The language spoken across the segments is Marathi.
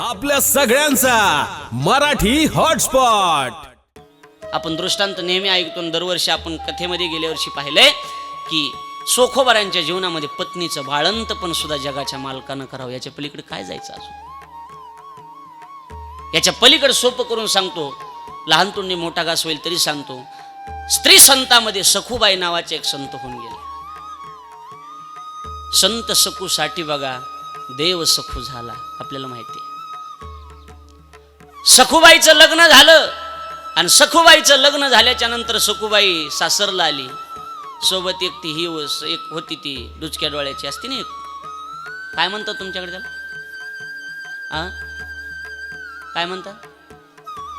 आपल्या सगळ्यांचा मराठी हॉटस्पॉट. आपण दृष्टांत नेहमी ऐकतो, दरवर्षी आपण कथेमध्ये गेल्या वर्षी पाहिलंय की सोखोबारांच्या जीवनामध्ये पत्नीचं बाळंत पण सुद्धा जगाच्या मालकानं करावं. याच्या पलीकडे काय जायचं अजून? याच्या पलीकडे सोपं करून सांगतो, लहान तोंडी मोठा घास होईल तरी सांगतो. स्त्री संतांमध्ये सखूबाई नावाचे एक संत होऊन गेले. संत सखूसाठी बघा देव सखू झाला. आपल्याला माहिती आहे, सखूबाईचं लग्न झालं आणि सखूबाईचं लग्न झाल्याच्या नंतर सखूबाई सासरला आली. सोबत एक ती एक होती ती डुचक्या डोळ्याची असते ना, एक काय म्हणतात तुमच्याकडे त्याला, काय म्हणतात?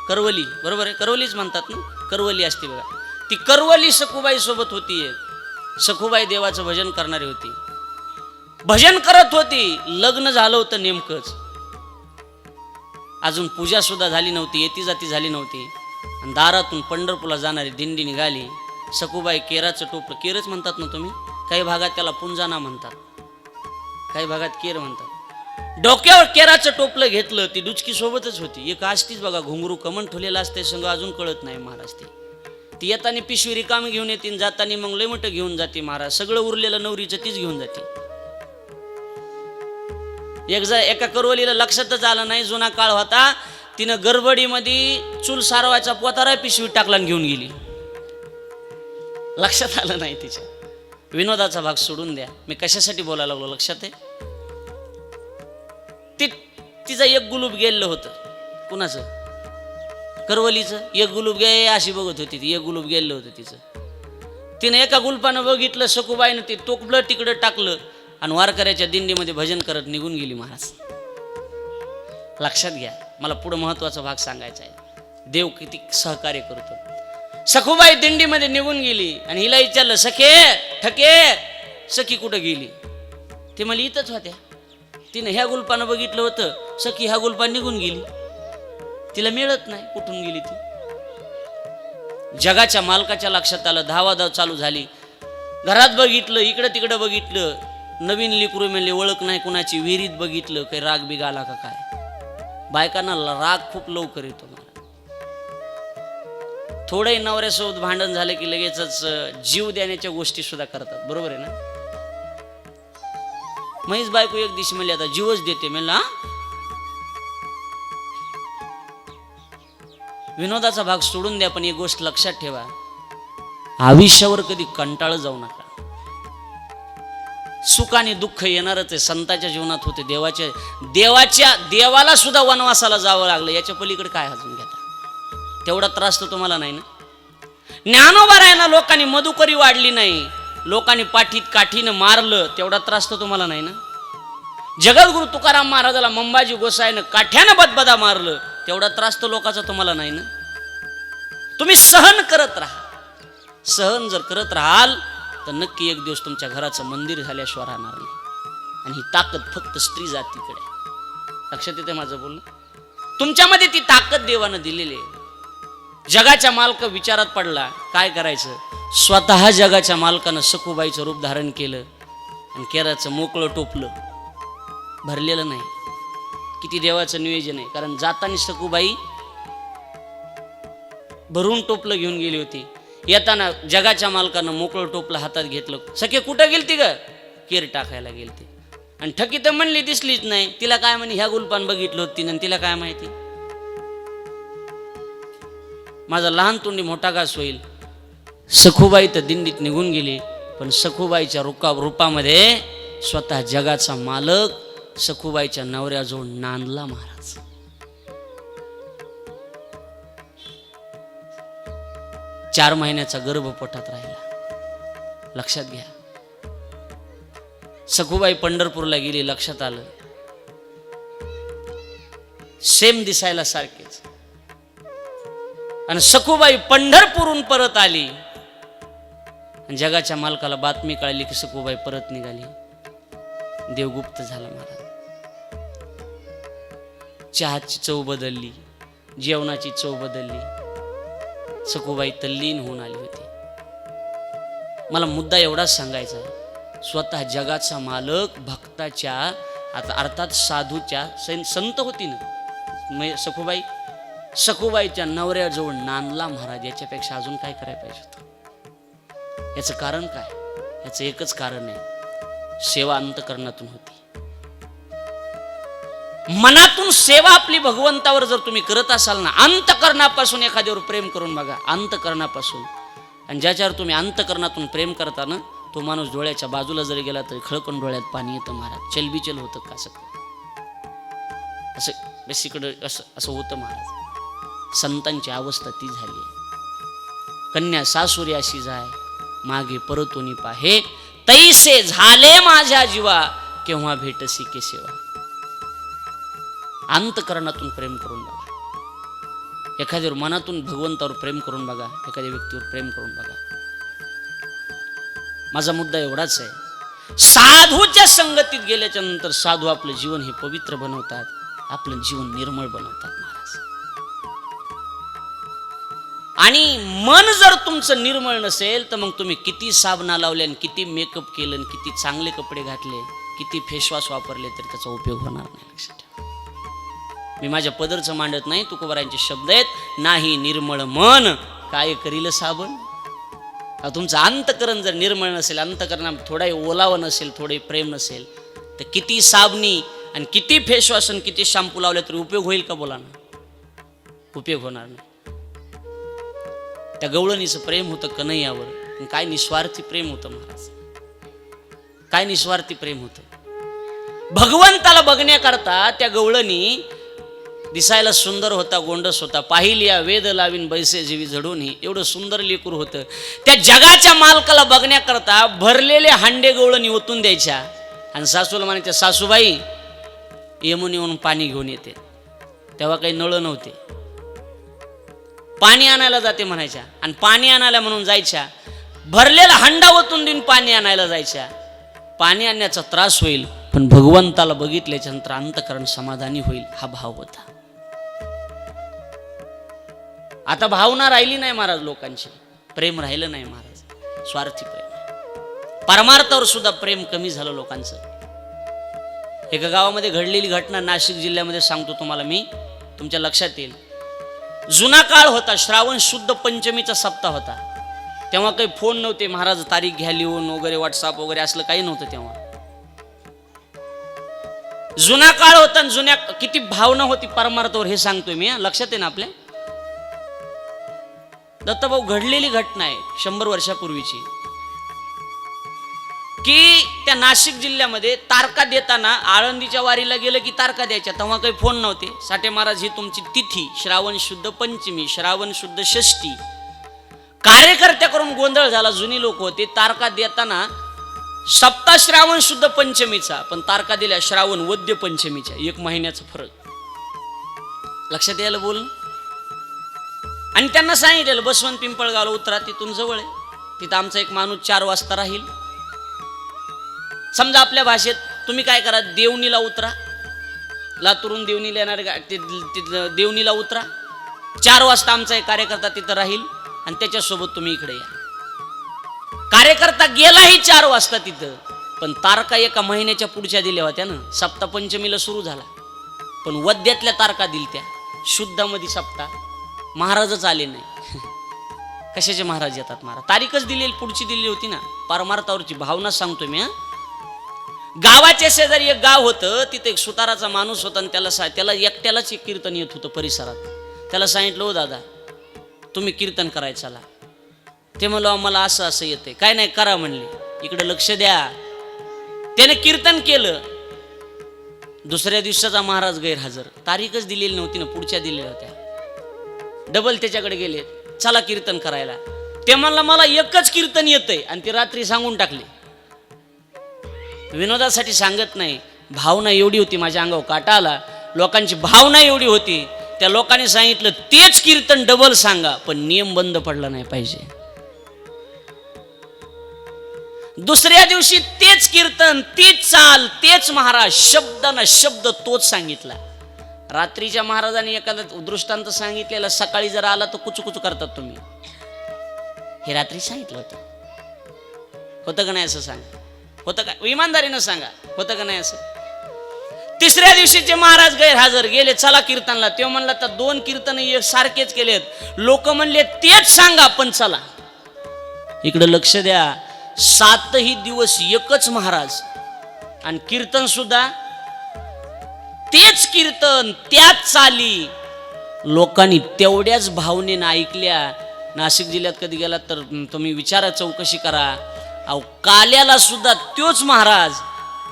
करवली. बरोबर आहे, करवलीच म्हणतात ना. करवली असते बघा. ती करवली सखूबाई सोबत होती. एक सखूबाई देवाचं भजन करणारी होती, भजन करत होती. लग्न झालं होतं नेमकंच, अजून पूजा सुद्धा झाली नव्हती, येती जाती झाली नव्हती. आणि दारातून पंढरपूरला जाणारी दिंडी निघाली. सखूबाई केराचं टोपलं, केरच म्हणतात ना तुम्ही, काही भागात त्याला पुंजाना म्हणतात, काही भागात केर म्हणतात. डोक्यावर केराचं टोपलं घेतलं. ती डुचकी सोबतच होती. एक असतीच बघा, घुंगरू कमन ठेवलेला असते संग, अजून कळत नाही महाराज. ती येताना पिशवी रिकामी घेऊन येते, जाताना मग लय मोठं घेऊन जाते महाराज. सगळं उरलेलं नवरीचं तीच घेऊन जाते. एका करवलीला लक्षातच आलं नाही, जुना काळ होता. तिनं गडबडीमध्ये चूल सारवायचा पोतारा पिशवी टाकला आणि घेऊन गेली. लक्षात आलं नाही तिच्या. विनोदाचा भाग सोडून द्या, मी कशासाठी बोलायला लागलो लक्षात आहे. तिचं एक गुलूब गेलं होतं. कुणाचं? करवलीचं. एक गुलूब गे अशी बघत होती ती, एक गुलूब गेलं होतं तिचं. तिनं एका गुलपानं बघितलं, सखूबाईनं ते टोकलं तिकडं टाकलं आणि वारकऱ्याच्या दिंडीमध्ये भजन करत निघून गेली महाराज. लक्षात घ्या, मला पुढे महत्वाचा भाग सांगायचा आहे. देव किती सहकार्य करतो. सखूबाई दिंडीमध्ये निघून गेली आणि हिला विचारलं, सखे ठके सखी कुठं गेली? ते मला इथंच होत्या. तिनं ह्या गुलपानं बघितलं होतं, सखी ह्या गुलपान निघून गेली. तिला मिळत नाही, कुठून गेली ती. जगाच्या मालकाच्या लक्षात आलं. धावाधाव चालू झाली. घरात बघितलं, इकडं तिकडं बघितलं, नवीन लेकरू म्हणले ओळख नाही कुणाची. विहिरीत बघितलं, काही राग बिग आला का काय. बायकांना राग खूप लवकर येतो मला. थोडंही नवऱ्यासोबत भांडण झालं की लगेचच जीव देण्याच्या गोष्टी सुद्धा करतात. बरोबर आहे ना. महेश बायको एक दिवशी म्हणली आता जीवच देते. म्हणला विनोदाचा भाग सोडून द्या, पण एक गोष्ट लक्षात ठेवा, आयुष्यावर कधी कंटाळ जाऊ नका. सुख आणि दुःख येणारच आहे. संतांच्या जीवनात होते. देवाला सुद्धा वनवासाला जावं लागलं. याच्या पलीकडे काय अजून घेता? तेवढा त्रास तर तुम्हाला नाही ना. ज्ञानोबा लोकांनी मधुकरी वाढली नाही, लोकांनी पाठीत काठीनं मारलं, तेवढा त्रास तर तुम्हाला नाही ना. जगद्गुरु तुकाराम महाराजाला मंबाजी गोसाईनं काठ्यानं बदबदा मारलं, तेवढा त्रास तर लोकांचा तुम्हाला नाही ना. तुम्ही सहन करत राहा. सहन जर करत राहाल तर नक्की एक दिवस तुमच्या घराचं मंदिर झाल्याशिवाय राहणार नाही. आणि ही ताकद फक्त स्त्री जातीकडे. लक्षात येते माझं बोलणं? तुमच्यामध्ये ती ताकद देवानं दिलेली आहे. जगाच्या मालक विचारात पडला, काय करायचं? स्वतः जगाच्या मालकानं सखूबाईचं रूप धारण केलं आणि केराचं मोकळं टोपलं, भरलेलं नाही. किती देवाचं नियोजन आहे. कारण जाताना सखूबाई भरून टोपलं घेऊन गेली होती. येताना जगाच्या मालकानं मोकळं टोपलं हातात घेतलं. सखे कुठं गेलती ग? केर टाकायला गेलती. आणि ठकी तर म्हणली दिसलीच नाही. तिला काय म्हणे, ह्या गुलपान बघितलं होती तिनं, तिला काय माहिती. माझा लहान तोंडी मोठा घास होईल. सखूबाई तर दिंडीत निघून गेली, पण सखूबाईच्या रूपामध्ये स्वतः जगाचा मालक सखूबाईच्या नवऱ्याजवळ नांदला महाराज. चार महिन्याचा गर्भ पोटात राहिला. लक्षात घ्या. सखूबाई पंढरपूरला गेली. लक्षात आलं, सेम दिसायला सारखेच. आणि सखूबाई पंढरपूरहून परत आली. जगाच्या मालकाला बातमी कळली की सखूबाई परत निघाली. देवगुप्त झाला महाराज. चहाची चव बदलली, जेवणाची चव बदलली. सखूबाई तल्लीन होऊन आली होती. मला मुद्दा एवढाच सांगायचा आहे, स्वतः जगाचा मालक भक्ताच्या आता अर्थात साधूच्या संत होती ना सखुबाईच्या नवऱ्याजवळ नांदला महाराज, याच्यापेक्षा अजून काय करायला पाहिजे होतं? याचं कारण काय? याचं एकच कारण आहे, सेवा अंतकरणातून होती. मनातून सेवा आपली भगवंतावर जर तुम्ही करत असाल ना, अंतकरणापासून एखाद्यावर प्रेम करून बघा, अंतकरणापासून. आणि ज्याच्यावर तुम्ही अंतकरणातून प्रेम करता ना, तो माणूस डोळ्याच्या बाजूला जरी गेला तरी खळकन डोळ्यात पाणी येतं महाराज. चलबिचल होतं का असं बेसिकडे असं होतं महाराज. संतांची अवस्था ती झाली. कन्या सासुरी अशी जाय मागे परतोनी पाहे, तैसे झाले माझ्या जीवा केव्हा भेटसी के सेवा. अंतकरणातून प्रेम करून बघा, एखाद्यावर मनातून भगवंतावर प्रेम करून बघा, एखाद्या व्यक्तीवर प्रेम करून बघा. माझा मुद्दा एवढाच आहे, साधूच्या संगतीत गेल्याच्या नंतर साधू आपलं जीवन हे पवित्र बनवतात, आपलं जीवन निर्मळ बनवतात महाराज. आणि मन जर तुमचं निर्मळ नसेल तर मग तुम्ही किती साबणा लावले आणि किती मेकअप केलं आणि किती चांगले कपडे घातले, किती फेसवॉश वापरले तरी त्याचा उपयोग होणार नाही. लक्षात ठेवा, मी माझ्या पदरचं मांडत नाही, तुकोबारायांचे शब्द आहेत, नाही निर्मळ मन काय करील साबण. तुमचं अंतकरण जर निर्मळ नसेल, अंतकरणात थोडाही ओलावा नसेल, थोडे प्रेम नसेल, तर किती साबणी आणि किती फेसवॉश आणि किती शॅम्पू लावले तरी उपयोग होईल का? बोला ना, उपयोग होणार नाही. त्या गवळणीचं प्रेम होतं कन्हैयावर, काय निस्वार्थी प्रेम होतं महाराज, काय निस्वार्थी प्रेम होतं. भगवंताला बघण्याकरता त्या गवळणी दिसायला सुंदर होता, गोंडस होता. पाहिलिया वेद लावीन बैसे जीवी झडून, एवढं सुंदर लेकूर होतं. त्या जगाच्या मालकाला बघण्याकरता भरलेले हांडे गवळणी ओतून द्यायच्या आणि सासूला म्हणायच्या, सासूबाई यमुनी येऊन पाणी घेऊन येते. तेव्हा काही नळ नव्हते, पाणी आणायला जाते म्हणायच्या. आणि पाणी आणायला म्हणून जायच्या, भरलेला हंडा ओतून देऊन पाणी आणायला जायच्या. पाणी आणण्याचा त्रास होईल, पण भगवंताला बघितल्याच्या नंतर अंतकरण समाधानी होईल, हा भाव होता. आता भावना राहिली नाही महाराज, लोकांची प्रेम राहिलं नाही महाराज, स्वार्थी प्रेम. परमार्थावर सुद्धा प्रेम कमी झालं लोकांचं. एका गावामध्ये घडलेली घटना नाशिक जिल्ह्यामध्ये सांगतो तुम्हाला मी, तुमच्या लक्षात येईल. जुना काळ होता, श्रावण शुद्ध पंचमीचा सप्ताह होता. तेव्हा काही फोन नव्हते महाराज, तारीख घ्या लिहून वगैरे, व्हॉट्सअप वगैरे असलं काही नव्हतं तेव्हा. जुना काळ होता आणि जुन्या किती भावना होती परमार्थावर हे सांगतोय मी. लक्षात आहे ना आपल्या? दत्तभाऊ, घडलेली घटना आहे 100 वर्षापूर्वीची, की त्या नाशिक जिल्ह्यामध्ये तारका देताना आळंदीच्या वारीला गेलं की तारका द्यायच्या. तेव्हा काही फोन नव्हते. साठे महाराज, ही तुमची तिथी श्रावण शुद्ध पंचमी, श्रावण शुद्ध षष्टी. कार्यकर्त्याकडून गोंधळ झाला, जुनी लोक होते. तारका देताना सप्ताह श्रावण शुद्ध पंचमीचा, पण तारका दिल्या श्रावण वद्य पंचमीच्या. 1 महिन्याचा फरक. लक्षात यायला बोल. आणि त्यांना सांगितलेलं, बसवंत पिंपळगावला उतरा, तिथून जवळ आहे, तिथं आमचा एक माणूस 4 वाजता राहील. समजा आपल्या भाषेत तुम्ही काय करा, देवणीला उतरा, लातूरून देवणीला येणार देवणीला उतरा. 4 वाजता आमचा एक कार्यकर्ता तिथं राहील आणि त्याच्यासोबत तुम्ही इकडे या. कार्यकर्ता गेलाही 4 वाजता तिथं, पण तारका 1 महिन्याच्या पुढच्या दिल्या होत्या ना. सप्ताह पंचमीला सुरू झाला, पण वद्यातल्या तारका दिलत्या, शुद्धामध्ये सप्ताह. महाराजच आले नाही. कशाचे महाराज येतात महाराज? तारीखच दिलेली पुढची दिली होती ना. परमार्थावरची भावना सांगतोय मी. गावाच्या शेजारी एक गाव होतं, तिथे एक सुताराचा माणूस होता आणि त्याला एकट्यालाच एक कीर्तन येत होतं परिसरात. त्याला सांगितलं, हो दादा तुम्ही कीर्तन करायचं चला. ते म्हणलं, मला असं असं येतंय. काय नाही, करा म्हणले, इकडे लक्ष द्या. त्याने कीर्तन केलं. दुसऱ्या दिवसाचा महाराज गैरहजर. तारीखच दिलेली नव्हती ना, पुढच्या दिलेल्या होत्या. डबल त्याच्याकडे गेले, चला कीर्तन करायला. ते म्हणलं, मला एकच कीर्तन येतंय, आणि ती रात्री सांगून टाकली. विनोदासाठी सांगत नाही, भावना एवढी होती, माझ्या अंगावर काटा आला. लोकांची भावना एवढी होती, त्या लोकांनी सांगितलं तेच कीर्तन डबल सांगा, पण नियम बंद पडला नाही पाहिजे. दुसऱ्या दिवशी तेच कीर्तन, तीच चाल, तेच महाराज, शब्द ना शब्द तोच सांगितला. रात्रीच्या महाराजांनी एखादा दृष्टांत सांगितलेला, सकाळी जर आला तर कुचकुच करतात तुम्ही. हे रात्री सांगितलं होतं का नाही असं सांगा. होतं का? इमानदारीनं सांगा, होतं का नाही असं? तिसऱ्या दिवशीचे महाराज गैरहजर गेले, चला कीर्तनला. तेव्हा म्हणला तर 2 कीर्तन सारखेच केलेत. लोक म्हणले तेच सांगा पण चला. इकडे लक्ष द्या, 7ही दिवस एकच महाराज आणि कीर्तन सुद्धा तेच कीर्तन, त्याच चाली लोकांनी तेवढ्याच भावनेनं ऐकल्या. नाशिक जिल्ह्यात कधी गेलात तर तुम्ही विचारा, चौकशी करा. अहो काल्याला सुद्धा तोच महाराज,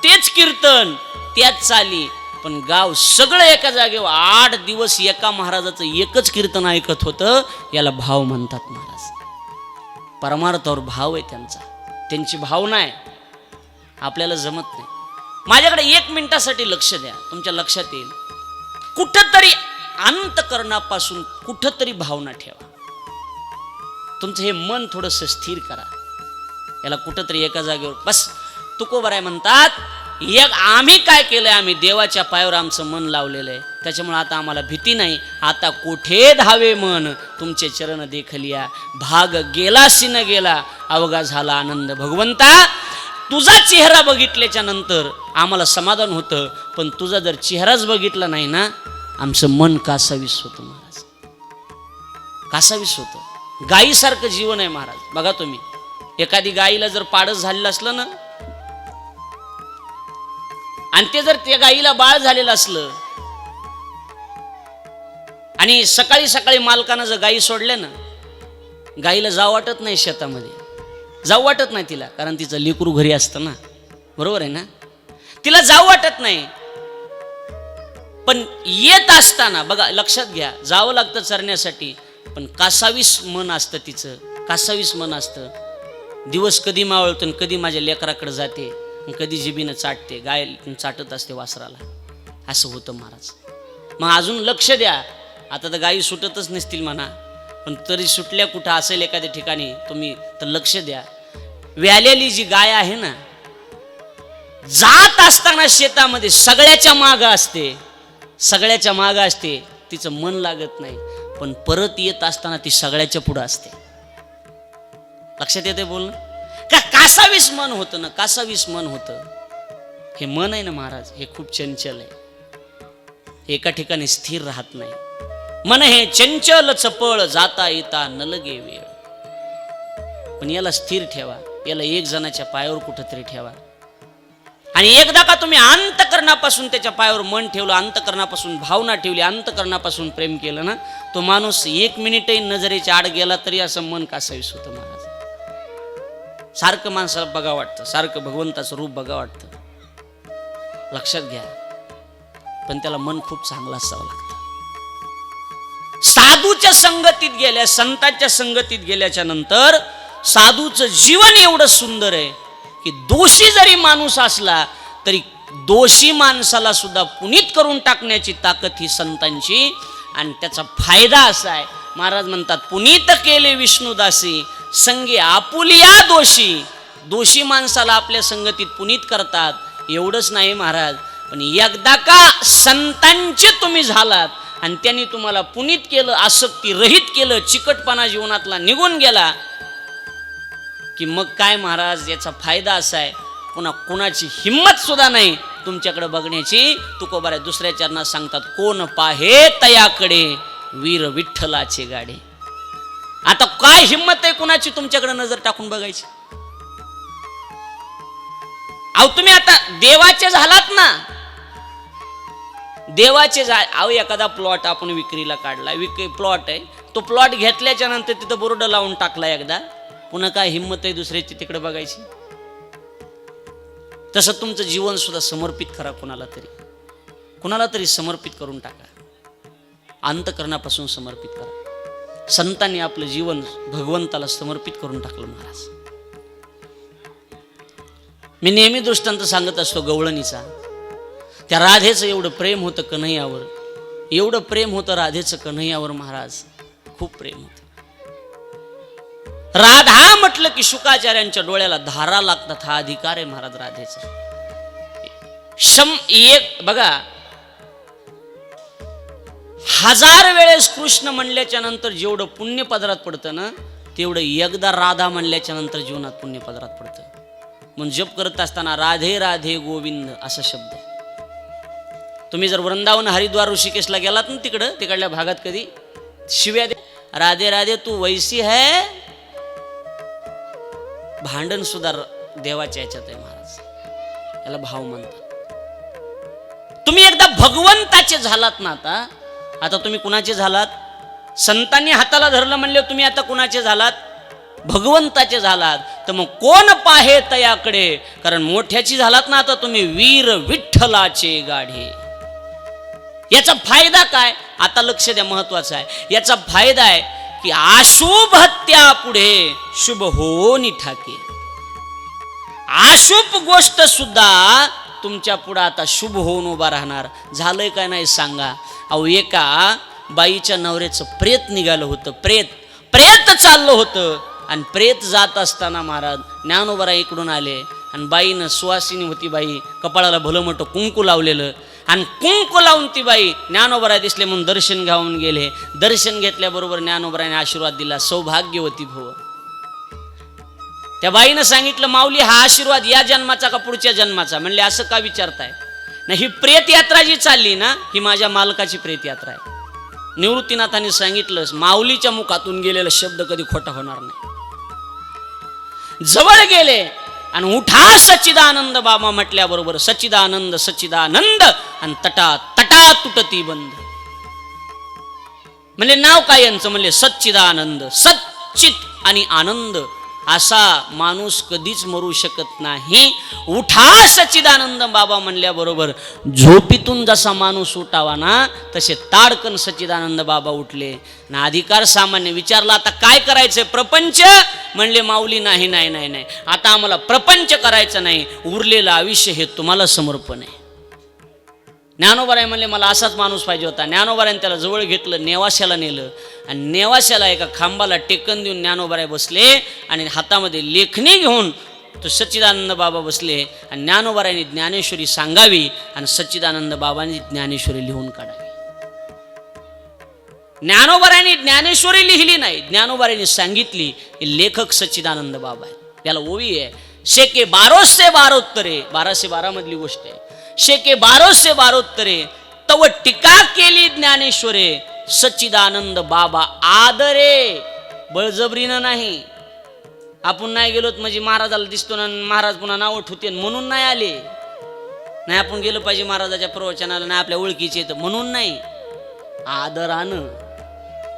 तेच कीर्तन, त्याच चाली, पण गाव सगळं एका जागेवर 8 दिवस एका महाराजाचं एकच कीर्तन ऐकत होतं. याला भाव म्हणतात महाराज. परमार्थावर भाव आहे त्यांचा, त्यांची भावना आहे. आपल्याला जमत नाही. माझ्याकडे 1 मिनिटासाठी लक्ष द्या, तुमच्या लक्षात येईल. कुठंतरी अंतकरणापासून कुठंतरी भावना ठेवा. तुमचं हे मन थोडंसं स्थिर करा. याला कुठंतरी एका जागेवर बस. तुकोबराय म्हणतात, आम्ही काय केलंय, आम्ही देवाच्या पायावर आमचं मन लावलेलं आहे, त्याच्यामुळे आता आम्हाला भीती नाही. आता कोठे धावे मन, तुमचे चरण देखलिया. भाग गेलासी न गेला, अवघा झाला आनंद. भगवंता, तुझा चेहरा बघितल्याच्या नंतर आम्हाला समाधान होतं, पण तुझा जर चेहराच बघितला नाही ना, आमचं मन कासावीस होतं महाराज, कासावीस होतं. गायीसारखं जीवन आहे महाराज. बघा तुम्ही, एखादी गायीला जर पाडस झालेलं असलं ना, आणि ते जर त्या गायीला बाळ झालेलं असलं, आणि सकाळी सकाळी मालकानं जर गायी सोडल्या ना, गायीला जाऊ वाटत नाही शेतामध्ये, जाऊ वाटत नाही तिला, कारण तिचं लेकरू घरी असतं ना, बरोबर आहे ना, तिला जाऊ वाटत नाही. पण येत असताना बघा, लक्षात घ्या, जावं लागतं चरण्यासाठी, पण कासावीस मन असतं तिचं, कासावीस मन असतं. दिवस कधी मावळतो आणि कधी माझ्या लेकराकडे जाते, कधी जिबीनं चाटते, गाय चाटत असते वासराला, असं होतं महाराज. मग अजून लक्ष द्या. आता तर गायी सुटतच नसतील म्हणा, पण तरी सुटल्या कुठं असेल एखाद्या ठिकाणी तुम्ही तर लक्ष द्या. व्यालेली जी गाय आहे ना, जात असताना शेतामध्ये सगळ्याच्या मागं असते, सगळ्याच्या मागं असते, तिचं मन लागत नाही, पण परत येत असताना ती सगळ्याच्या पुढं असते. लक्षात येते बोलणं का? कासावीस मन होतं ना, कासावीस मन होतं. हे मन आहे ना महाराज, हे खूप चंचल आहे, एका ठिकाणी स्थिर राहत नाही. मन हे चंचल चपळ, जाता येता न लगे वेळ. पण याला स्थिर ठेवा, याला एक जणाच्या पायावर कुठंतरी ठेवा. आणि एकदा का तुम्ही अंतकरणापासून त्याच्या पायावर मन ठेवलं, अंतकरणापासून भावना ठेवली, अंतकरणापासून प्रेम केलं ना, तो माणूस 1 मिनिटही नजरेच्या आड गेला तरी असं मन कासावीस होतं महाराज. सारखं माणसाला बघा वाटतं, सारखं भगवंताचं रूप बघा वाटतं. लक्षात घ्या, पण त्याला मन खूप चांगलं असावं लागतं. साधूच्या संगतीत गेल्या, संतांच्या संगतीत गेल्याच्या नंतर साधूचं जीवन एवढं सुंदर आहे की दोषी जरी माणूस असला तरी दोषी माणसाला सुद्धा पुनीत करून टाकण्याची ताकद ही संतांची. आणि त्याचा फायदा असा आहे, महाराज म्हणतात, पुनीत केले विष्णुदासी, संगे आपुलिया दोषी. दोषी माणसाला आपल्या संगतीत पुनीत करतात. एवढंच नाही महाराज, पण एकदा का संतांचे तुम्ही झालात आणि त्यांनी तुम्हाला पुनीत केलं, आसक्ती रहित केलं, चिकटपणा जीवनातला निघून गेला की मग काय महाराज, याचा फायदा असा आहे, पुन्हा कोणाची हिंमत सुद्धा नाही तुमच्याकडे बघण्याची. तुकोबाराय दुसऱ्या चरणात सांगतात, कोण पाहे तयाकडे वीर विठ्ठलाचे गाडे. आता काय हिंमत आहे कुणाची तुमच्याकडे नजर टाकून बघायची? अहो तुम्ही आता देवाचे झालात ना, देवाचे अहो एखादा प्लॉट आपण विक्रीला काढला, प्लॉट आहे, तो प्लॉट घेतल्याच्या नंतर तिथं बोर्ड लावून टाकला एकदा, पुन्हा काय हिंमत आहे दुसऱ्याची तिकडे बघायची? तसं तुमचं जीवन सुद्धा समर्पित करा, कुणाला तरी समर्पित करून टाका, अंतकरणापासून समर्पित करा. संतांनी आपलं जीवन भगवंताला समर्पित करून टाकलं महाराज. मी नेहमी दृष्टांत सांगत असतो गवळणीचा. त्या राधेचं एवढं प्रेम होतं कन्हैयावर, एवढं प्रेम होतं राधेचं कन्हैयावर महाराज, खूप प्रेम होतं. राधा म्हटलं की शुकाचार्यांच्या डोळ्याला धारा लागतात, हा अधिकार आहे महाराज राधेचा. एक बघा, 1000 वेळेस कृष्ण म्हणल्याच्या नंतर जेवढं पुण्य पदरात पडतं ना, तेवढं एकदा राधा म्हणल्याच्या नंतर जीवनात पुण्य पदरात पडतं. म्हणून जप करत असताना राधे राधे गोविंद असा शब्द आहे. तुम्ही जर वृंदावन हरिद्वार ऋषिकेशला गेलात ना तिकडं तिकडल्या भागात कधी शिव्या दे, राधे राधे तू वैसी है, भांडण सुद्धा देवाच्या ह्याच्यात आहे महाराज, याला भाव म्हणतात. तुम्ही एकदा भगवंताचे झालात ना, आता तुम्ही कुणाचे झालात? संतांनी हाताला धरलं म्हणले तुम्ही आता कुणाचे झालात? भगवंताचे झालात. तर मग कोण पाहे तयाकडे, कारण मोठ्याची झालात ना आता तुम्ही, वीर विठ्ठलाचे गाढे. याचा फायदा काय? आता लक्ष द्या, महत्वाचं आहे. याचा फायदा आहे की अशुभ हत्या पुढे शुभ होऊन ठाके. अशुभ गोष्ट सुद्धा तुमच्या पुढे आता शुभ होऊन उभा राहणार. झालंय काय नाही सांगा. अहो एका बाईच्या नवऱ्याचं प्रेत निघालं होतं. प्रेत चाललं होतं आणि प्रेत जात असताना महाराज ज्ञानोबा इकडून आले आणि बाईनं, सुवासिनी होती बाई, कपाळाला भलं मोठं कुंकू लावलेलं, आणि कुंकू लावून ती बाई ज्ञानोबा दिसले म्हणून दर्शन घेऊन गेले. दर्शन घेतल्याबरोबर ज्ञानोबाने आशीर्वाद दिला, सौभाग्यवती भव. त्या बाईनं सांगितलं, माऊली हा आशीर्वाद या जन्माचा का पुढच्या जन्माचा? म्हणले असं का विचारताय? नाही, ही प्रेत यात्रा जी चालली ना, ही माझ्या मालकाची प्रेत यात्रा आहे. निवृत्तीनाथांनी सांगितलं, माऊलीच्या मुखातून गेलेला शब्द कधी खोटा होणार नाही. जवळ गेले आणि उठा सच्चिदानंद बाबा म्हटल्याबरोबर सच्चिदानंद सच्चिदानंद आणि तटा तटा तुटती बंद. म्हणजे नाव काय यांचं? म्हणले सच्चिदानंद. सच्चित आणि आनंद असा माणूस कधीच मरू शकत नाही. उठा सच्चिदानंद बाबा म्हणल्याबरोबर झोपीतून जसा माणूस उठावा ना, तसे ताडकन सच्चिदानंद बाबा उठले ना. अधिकार सामान्य विचारला, आता काय करायचंय? प्रपंच? म्हणले माऊली नाही नाही नाही नाही, आता आम्हाला प्रपंच करायचं नाही, उरलेलं आयुष्य हे तुम्हाला समर्पण आहे. ज्ञानोबाराय म्हणले मला असाच माणूस पाहिजे होता. ज्ञानोबारायने त्याला जवळ घेतलं, नेवाशाला नेलं आणि नेवाशाला एका खांबाला टेकन देऊन ज्ञानोबाराय बसले आणि हातामध्ये लेखणी घेऊन तो सच्चिदानंद बाबा बसले आणि ज्ञानोबारायने ज्ञानेश्वरी सांगावी आणि सच्चिदानंद बाबांनी ज्ञानेश्वरी लिहून काढावी. ज्ञानोबारायने ज्ञानेश्वरी लिहिली नाही, ज्ञानोबारायने सांगितली. लेखक सच्चिदानंद बाबा आहेत. त्याला ओवी आहे, शेके 1212 1212 मधली गोष्ट आहे. शेके 1212 तव टीका केली ज्ञानेश्वरे, सच्चिदानंद बाबा आदरे. बळजबरीनं नाही. आपण नाही गेलोत म्हणजे महाराजाला दिसतो ना, महाराज पुन्हा नाव ठेवते म्हणून नाही आले. नाही आपण गेलो पाहिजे महाराजाच्या प्रवचनाला, नाही आपल्या ओळखीचे तर म्हणून नाही, आदरानं.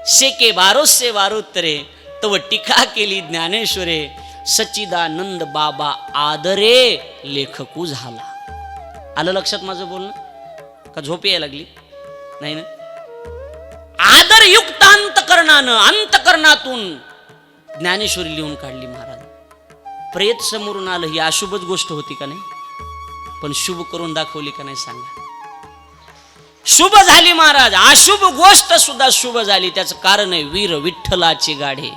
शेके 1212 तव टीका केली ज्ञानेश्वरे, सच्चिदानंद बाबा आदरे लेखकू झाला. आलं लक्षात माझं बोलणं? का झोप यायला लागली? नाही ना. आदरयुक्त अंतकरणानं, अंतकरणातून ज्ञानेश्वरी लिहून काढली महाराज. प्रेत समोरून आलं, ही अशुभच गोष्ट होती का नाही? पण शुभ करून दाखवली का नाही सांगा? शुभ झाली महाराज. अशुभ गोष्ट सुद्धा शुभ झाली. त्याचं कारण आहे वीर विठ्ठलाचे गाढे.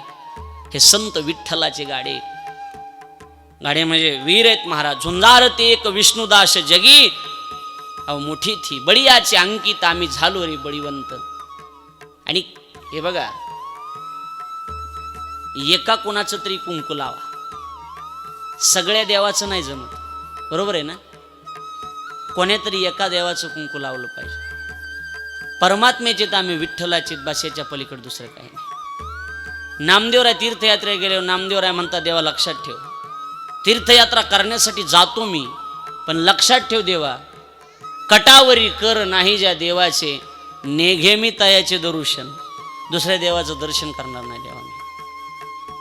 हे संत विठ्ठलाचे गाढे. गाढे म्हणजे वीर आहेत महाराज. झुंजारते एक विष्णुदास जगी, अहो मोठी थी बळीयाचे अंकित आम्ही झालो रे बळीवंत. आणि हे बघा, एका कोणाचं तरी कुंकू लावा, सगळ्या देवाचं नाही जमत, बरोबर आहे ना? कोण्यातरी एका देवाचं कुंकू लावलं पाहिजे. परमात्म्याचे तर आम्ही विठ्ठलाचे, बसाच्या पलीकडे दुसरं काही नाही. नामदेवराय तीर्थयात्रेला गेल्यावर नामदेवराय म्हणतात, देवा लक्षात ठेव, तीर्थयात्रा करण्यासाठी जातो मी, पण लक्षात ठेव देवा, कटावरी कर नाही ज्या देवाचे, नेघे मी तयाचे दर्शन. दुसऱ्या देवाचं दर्शन करणार नाही देवा मी,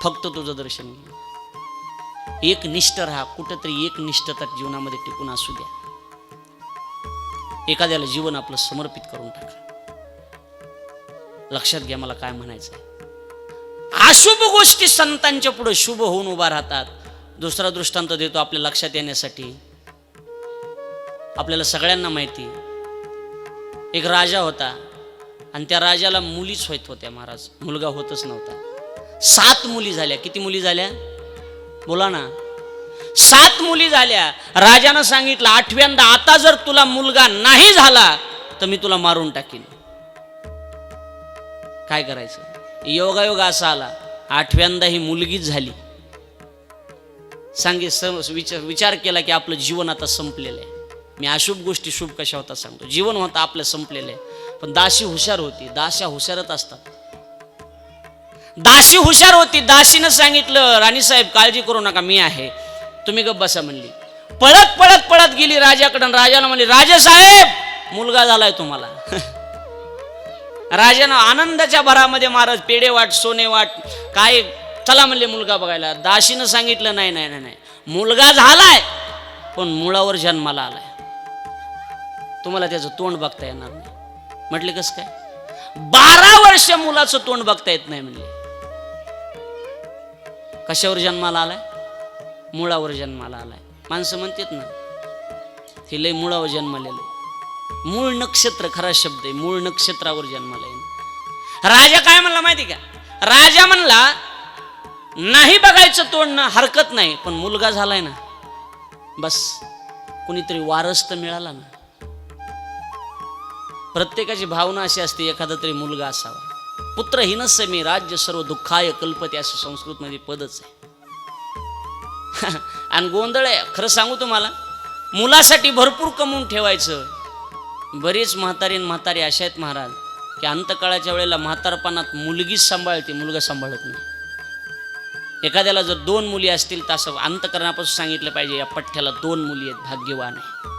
फक्त तुझं दर्शन घे. एक निष्ठ राहा, कुठंतरी एक निष्ठता जीवनामध्ये टिकून असू द्या. एखाद्याला जीवन आपलं समर्पित करून टाका. लक्षात घ्या मला काय म्हणायचं आहे. अशुभ गोष्टी संतांच्या पुढे शुभ होऊन उभा राहतात. दुसरा दृष्टांत देतो आपल्या लक्षात येण्यासाठी. आपल्याला सगळ्यांना माहिती, एक राजा होता आणि त्या राजाला मुलीच होत होत्या महाराज, मुलगा होतच नव्हता. 7 मुली झाल्या. किती मुली झाल्या? बोला ना. 7 मुली झाल्या. राजानं सांगितलं 8व्यांदा, आता जर तुला मुलगा नाही झाला तर मी तुला मारून टाकीन. काय करायचं? योगायोग असा आला, 8व्यांदा ही मुलगीच झाली. विचार केला की आपलं जीवन आता संपलेलं आहे. मी अशुभ गोष्टी शुभ कशा होतात सांगतो. जीवन होतं आपलं संपलेलं आहे, पण दासी हुशार होती. दास्या हुशारच असतात. दासी हुशार होती. दासीनं सांगितलं, राणीसाहेब काळजी करू नका, मी आहे, तुम्ही गप्प बसा म्हणली. पळत पळत पळत गेली राजाकडं. राजाला म्हणली, राजेसाहेब मुलगा झालाय तुम्हाला. राजानं आनंदाच्या भरामध्ये महाराज पेढे वाट, सोने वाट, काय, चला म्हणले मुलगा बघायला. दासीनं सांगितलं, नाही नाही नाही, मुलगा झालाय पण मुळावर जन्माला आलाय, तुम्हाला त्याचं तोंड बघता येणार नाही. म्हटले कसं काय? 12 वर्ष मुलाचं तोंड बघता येत नाही म्हणले. कशावर जन्माला आलाय? मुळावर जन्माला आलाय. माणसं म्हणतात ना, हे लय मुळावर जन्मलेलं. मूळ नक्षत्र खरा शब्द आहे, मूळ नक्षत्रावर जन्माला येणं. राजा काय म्हणला माहिती का? राजा म्हणला, नाही बघायचं तोंड ना, हरकत नाही, पण मुलगा झालाय ना, बस कुणीतरी वारस तर मिळाला ना. प्रत्येकाची भावना अशी असते, एखादा तरी मुलगा असावा. पुत्रहीनस्य मे राज्य सर्व दुःखाय कल्पते, असं संस्कृतमध्ये पदच आहे. आणि गोंधळ आहे, खरं सांगू तुम्हाला, मुलासाठी भरपूर कमवून ठेवायचं. बरीच म्हातारी अशा आहेत महाराज की अंतकाळाच्या वेळेला म्हातारपणात मुलगीच सांभाळते, मुलगा सांभाळत नाही. एखाद्याला जर 2 मुली असतील तर असं अंतकरणापासून सांगितलं पाहिजे, या पठ्ठ्याला 2 मुली आहेत, भाग्यवान आहे.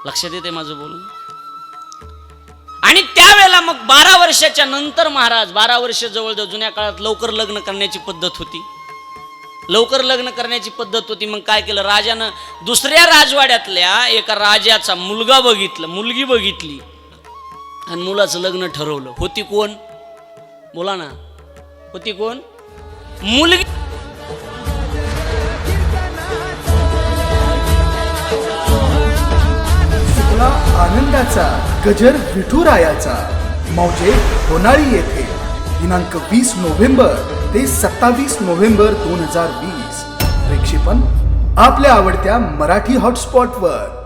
लक्षात येते माझं बोलून? आणि त्यावेळेला मग 12 वर्षाच्या नंतर महाराज, 12 वर्ष जवळजवळ, जुन्या काळात लवकर लग्न करण्याची पद्धत होती. लवकर लग्न करण्याची पद्धत होती. मग काय केलं राजानं? दुसऱ्या राजवाड्यातल्या एका राजाचा मुलगा बघितला, मुलगी बघितली आणि मुलाचं लग्न ठरवलं. होती कोण? बोला ना, होती कोण? मुलगी. सुखला आनंदाचा गजर विठुरायाचा मौजे होणारी येथे दिनांक 20 नोव्हेंबर ते 27 नोव्हेंबर 2020. प्रक्षेपण आपल्या आवडत्या मराठी हॉटस्पॉटवर.